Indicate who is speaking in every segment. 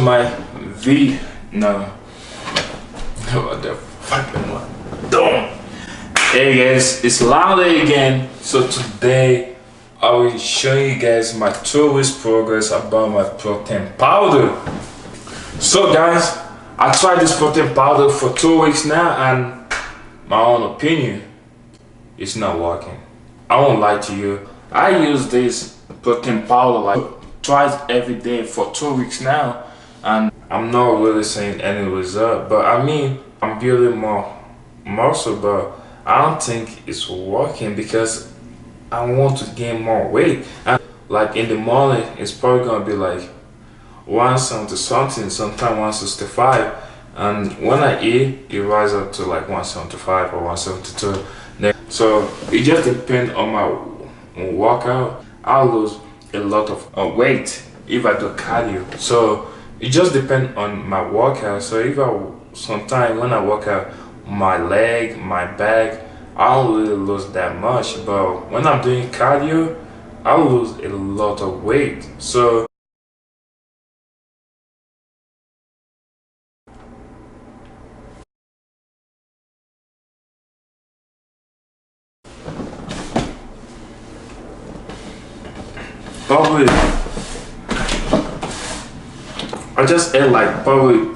Speaker 1: my no. What the fuck am I doing? Hey guys, it's Louder again. So today I will show you guys my 2 weeks progress about my protein powder. So guys, I tried this protein powder for 2 weeks now, and my own opinion, it's not working. I won't lie to you. I use this protein powder like twice every day for 2 weeks now, and I'm not really seeing any result. But I mean, I'm building more muscle, but I don't think it's working because I want to gain more weight. And like in the morning, it's probably gonna be like 170 something, sometimes 165, and when I eat, it rises up to like 175 or 172. So it just depends on my workout. I'll lose a lot of weight if I do cardio. So it just depends on my workout. So if sometimes when I work out my leg, my back, I don't really lose that much. But when I'm doing cardio, I lose a lot of weight. So probably I just ate like probably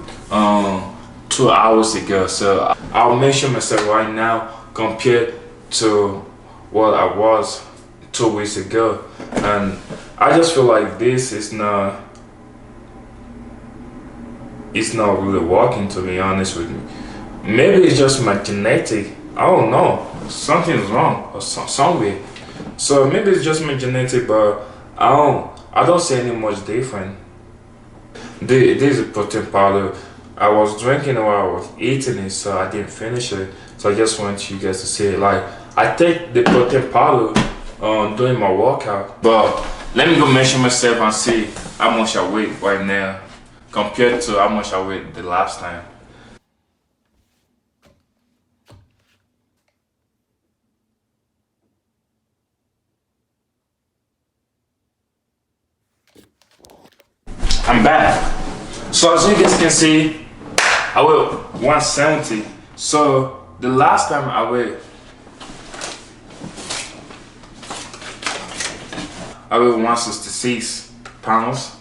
Speaker 1: 2 hours ago. So I'll measure myself right now compared to what I was 2 weeks ago, and I just feel like this is not really working, to be honest with you. Maybe it's just my genetic. I don't know, something's wrong or somewhere. So maybe it's just my genetic, but I don't see any much different. This is protein powder. I was drinking it while I was eating it, so I didn't finish it. So I just want you guys to see it. Like, I take the protein powder during my workout, but let me go measure myself and see how much I weigh right now compared to how much I weighed the last time. I'm back. So as you guys can see, I weigh 170. So the last time I weighed 166 pounds.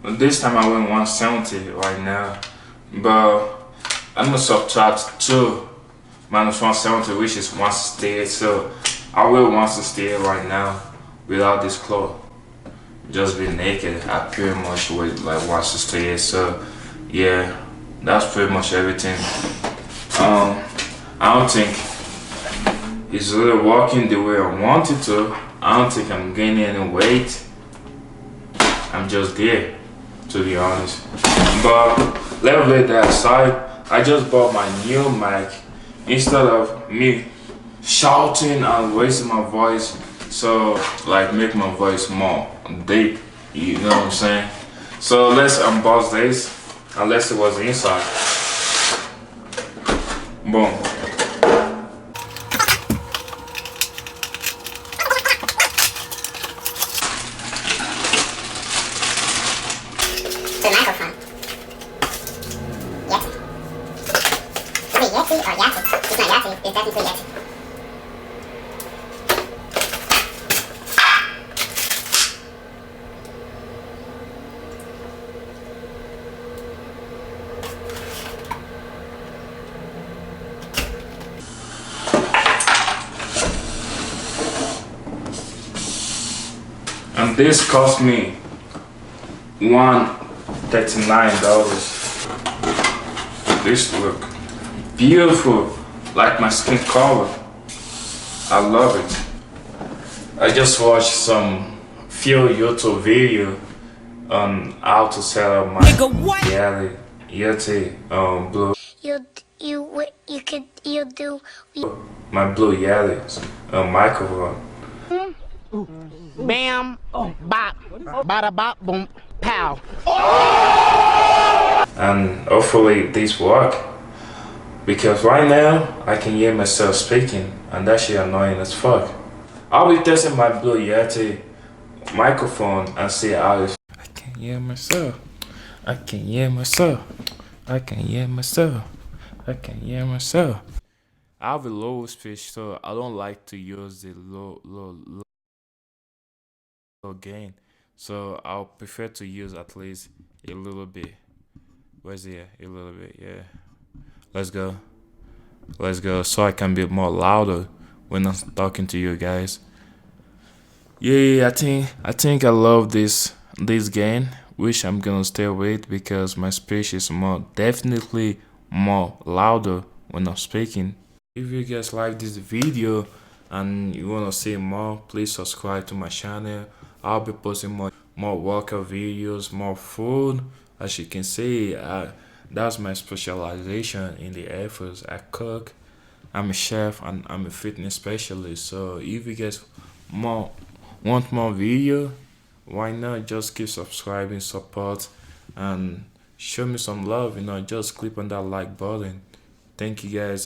Speaker 1: But this time I weigh 170 right now. But I'm gonna subtract 2 minus 170, which is 168. So I weigh 168 right now without this clothes. Just be naked. I pretty much weigh like 168. So yeah, that's pretty much everything. I don't think it's really working the way I want it to. I don't think I'm gaining any weight. I'm just there, to be honest. But let's lay that aside. I just bought my new mic. Instead of me shouting and raising my voice, so like make my voice more deep, you know what I'm saying? So let's unbox this and let's see what's inside. Boom.
Speaker 2: The microphone. Yeti. Is it Yeti or Yeti? It's not Yeti, it's definitely Yeti.
Speaker 1: And this cost me $139. This look beautiful, like my skin color. I love it. I just watched some few YouTube video on how to set up my Yeti blue. You do my blue Yeti microphone.
Speaker 3: Bam, bop, bada bop, boom, pow.
Speaker 1: And hopefully this work, because right now I can hear myself speaking, and that shit annoying as fuck. I'll be testing my blue Yeti microphone and see how it. I can hear myself. I can hear myself. I can hear myself. I can hear myself. I have a low speech, so I don't like to use the low gain. So I'll prefer to use at least a little bit. Where's here? A little bit, yeah. Let's go. Let's go. So I can be more louder when I'm talking to you guys. Yeah, I think I love this game, which I'm gonna stay with because my speech is more definitely more louder when I'm speaking. If you guys like this video and you wanna see more, please subscribe to my channel. I'll be posting more workout videos, more food. As you can see, that's my specialization in the air force. I cook. I'm a chef and I'm a fitness specialist. So if you guys more want more video, why not just keep subscribing, support, and show me some love. Just click on that like button. Thank you guys.